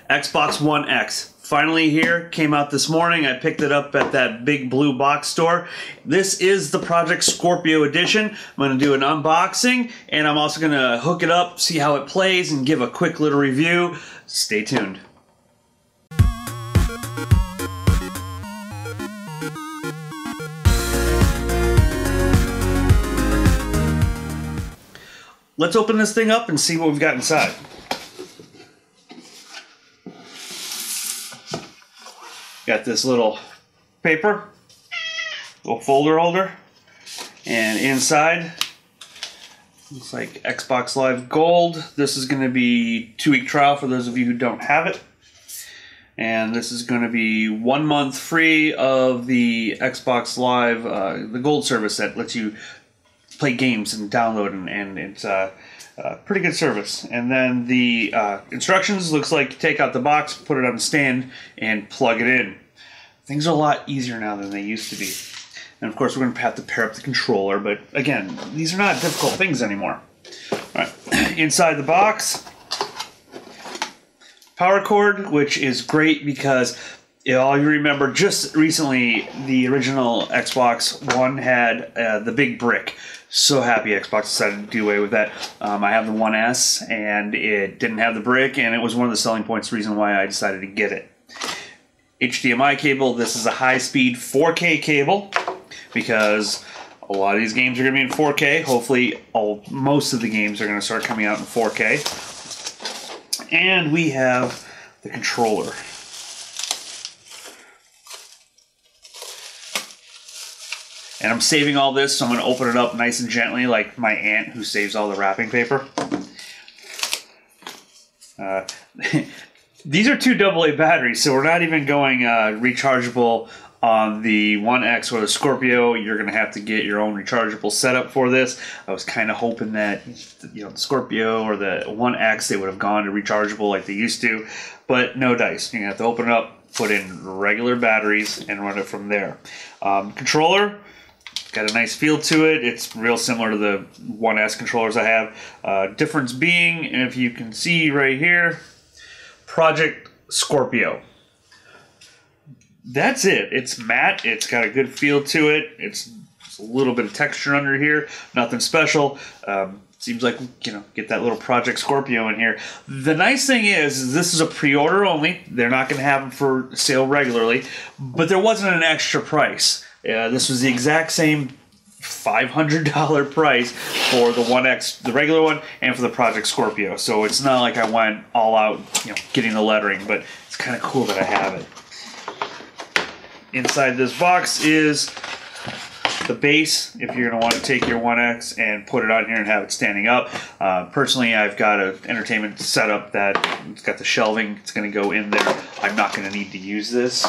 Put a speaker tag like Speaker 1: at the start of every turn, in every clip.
Speaker 1: Xbox One X. Finally here, came out this morning. I picked it up at that big blue box store. This is the Project Scorpio edition. I'm going to do an unboxing, and I'm also going to hook it up, see how it plays, and give a quick little review. Stay tuned. Let's open this thing up and see what we've got inside. Got this little paper, little folder holder, and inside looks like Xbox Live Gold. This is going to be 2-week trial for those of you who don't have it, and this is going to be 1 month free of the Xbox Live, the Gold service that lets you play games and download, and it's a pretty good service. And then the instructions looks like you take out the box, put it on the stand, and plug it in. Things are a lot easier now than they used to be. And of course we're going to have to pair up the controller, but again, these are not difficult things anymore. Alright, inside the box, power cord, which is great because all you remember, just recently the original Xbox One had the big brick. So happy Xbox decided to do away with that. I have the One S, and it didn't have the brick, and it was one of the selling points, the reason why I decided to get it. HDMI cable. This is a high-speed 4K cable because a lot of these games are going to be in 4K. Hopefully, most of the games are going to start coming out in 4K. And we have the controller. And I'm saving all this, so I'm going to open it up nice and gently like my aunt who saves all the wrapping paper. These are 2 AA batteries, so we're not even going rechargeable on the One X or the Scorpio. You're going to have to get your own rechargeable setup for this. I was kind of hoping that, you know, the Scorpio or the One X, they would have gone to rechargeable like they used to, but no dice. You're going to have to open it up, put in regular batteries, and run it from there. Controller. Got a nice feel to it. It's real similar to the One S controllers I have. Difference being, if you can see right here, Project Scorpio. That's it. It's matte. It's got a good feel to it. It's a little bit of texture under here. Nothing special. Seems like, you know, get that little Project Scorpio in here. The nice thing is this is a pre-order only. They're not going to have them for sale regularly, but there wasn't an extra price. This was the exact same $500 price for the One X, the regular one, and for the Project Scorpio. So it's not like I went all out, you know, getting the lettering, but it's kind of cool that I have it. Inside this box is the base, if you're going to want to take your One X and put it on here and have it standing up. Personally, I've got an entertainment setup that it's got the shelving. It's going to go in there. I'm not going to need to use this.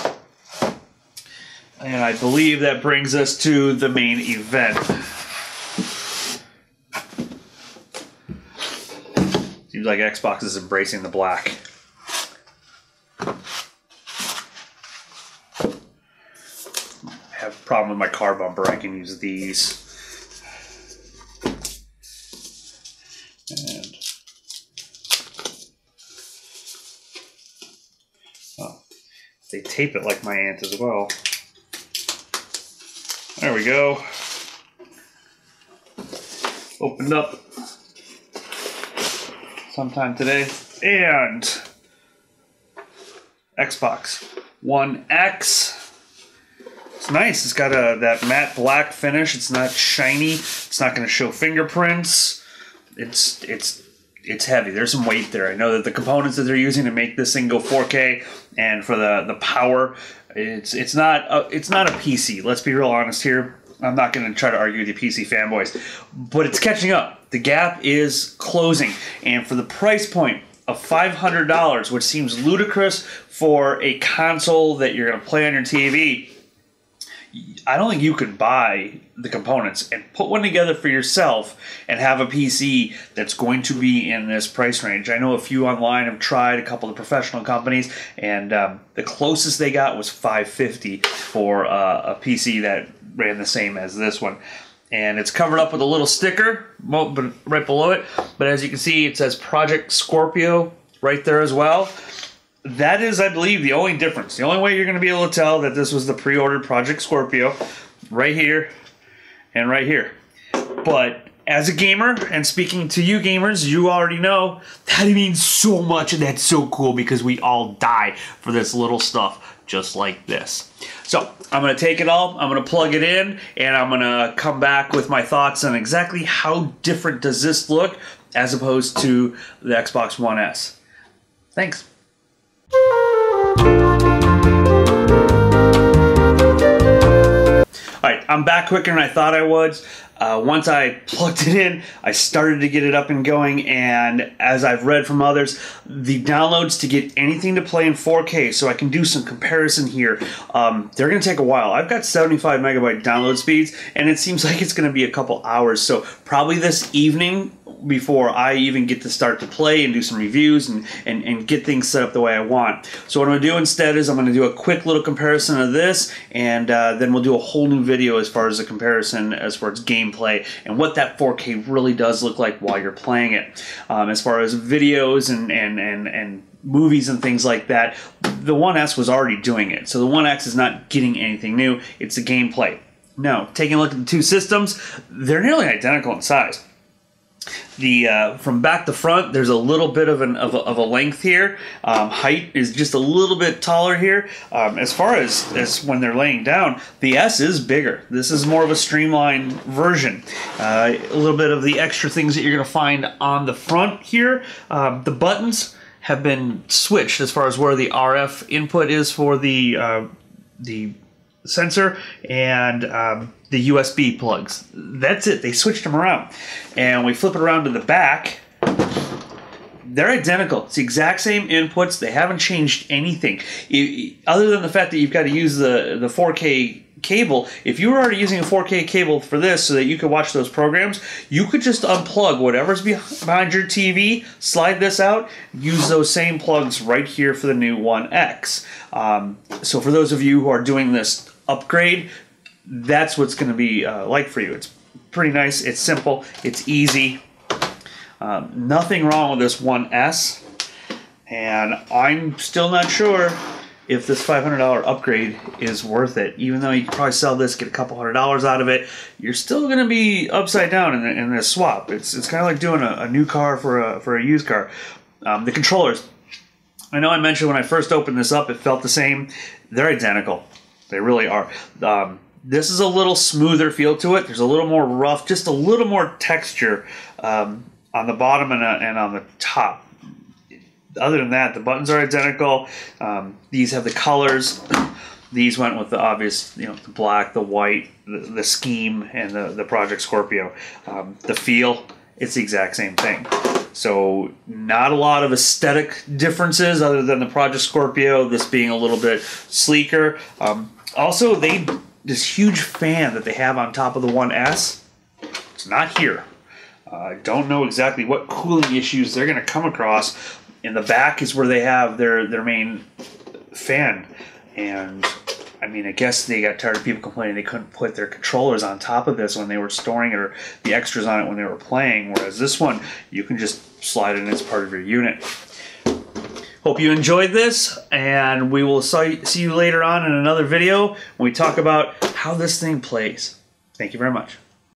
Speaker 1: And I believe that brings us to the main event. Seems like Xbox is embracing the black. I have a problem with my car bumper. I can use these. And oh, they tape it like my aunt as well. There we go. Opened up sometime today. And Xbox One X. It's nice. It's got that matte black finish. It's not shiny. It's not going to show fingerprints. It's heavy. There's some weight there. I know that the components that they're using to make this thing go 4K and for the power, it's not a PC. Let's be real honest here. I'm not going to try to argue with you PC fanboys, but it's catching up. The gap is closing, and for the price point of $500, which seems ludicrous for a console that you're going to play on your TV, I don't think you could buy the components and put one together for yourself and have a PC that's going to be in this price range. I know a few online have tried, a couple of professional companies, and the closest they got was $550 for a PC that ran the same as this one. And it's covered up with a little sticker right below it. But as you can see, it says Project Scorpio right there as well. that is, I believe, the only difference. The only way you're going to be able to tell that this was the pre-ordered Project Scorpio, right here and right here. But as a gamer, and speaking to you gamers, you already know that means so much, and that's so cool because we all die for this little stuff just like this. So I'm going to take it all, I'm going to plug it in, and I'm going to come back with my thoughts on exactly how different does this look as opposed to the Xbox One S. Thanks. Alright, I'm back quicker than I thought I would. Once I plugged it in, I started to get it up and going, and as I've read from others, the downloads to get anything to play in 4K, so I can do some comparison here, they're going to take a while. I've got 75 megabyte download speeds, and it seems like it's going to be a couple hours, so probably this evening before I even get to start to play and do some reviews and get things set up the way I want. So what I'm going to do instead is I'm going to do a quick little comparison of this, and then we'll do a whole new video as far as the comparison as far as gameplay and what that 4K really does look like while you're playing it. As far as videos and movies and things like that, the 1S was already doing it. So the 1X is not getting anything new, it's the gameplay. Now, taking a look at the two systems, they're nearly identical in size. From back to front, there's a little bit of a length here. Height is just a little bit taller here. As far as when they're laying down, the S is bigger. This is more of a streamlined version. A little bit of the extra things that you're going to find on the front here. The buttons have been switched as far as where the RF input is for the sensor and the USB plugs. That's it. They switched them around. And we flip it around to the back. They're identical. It's the exact same inputs. They haven't changed anything. Other than the fact that you've got to use the 4K cable. If you were already using a 4K cable for this so that you could watch those programs, you could just unplug whatever's behind your TV, slide this out, use those same plugs right here for the new 1X. So for those of you who are doing this upgrade, that's what's going to be like for you. It's pretty nice, it's simple, it's easy. Nothing wrong with this 1S, and I'm still not sure if this $500 upgrade is worth it. Even though you could probably sell this, get a couple $100s out of it, you're still going to be upside down in this swap. It's kind of like doing a new car for a used car. The controllers, I know I mentioned when I first opened this up, it felt the same. They're identical. They really are. This is a little smoother feel to it. There's a little more rough, just a little more texture on the bottom and on the top. Other than that, the buttons are identical. These have the colors. These went with the obvious, the black, the white, the scheme, and the Project Scorpio. The feel, it's the exact same thing. So not a lot of aesthetic differences other than the Project Scorpio, this being a little bit sleeker. Also, this huge fan that they have on top of the 1S, it's not here. I don't know exactly what cooling issues they're going to come across. In the back is where they have their main fan. And, I mean, I guess they got tired of people complaining they couldn't put their controllers on top of this when they were storing it, or the extras on it when they were playing. Whereas this one, you can just slide it in as part of your unit. Hope you enjoyed this, and we will see you later on in another video when we talk about how this thing plays. Thank you very much.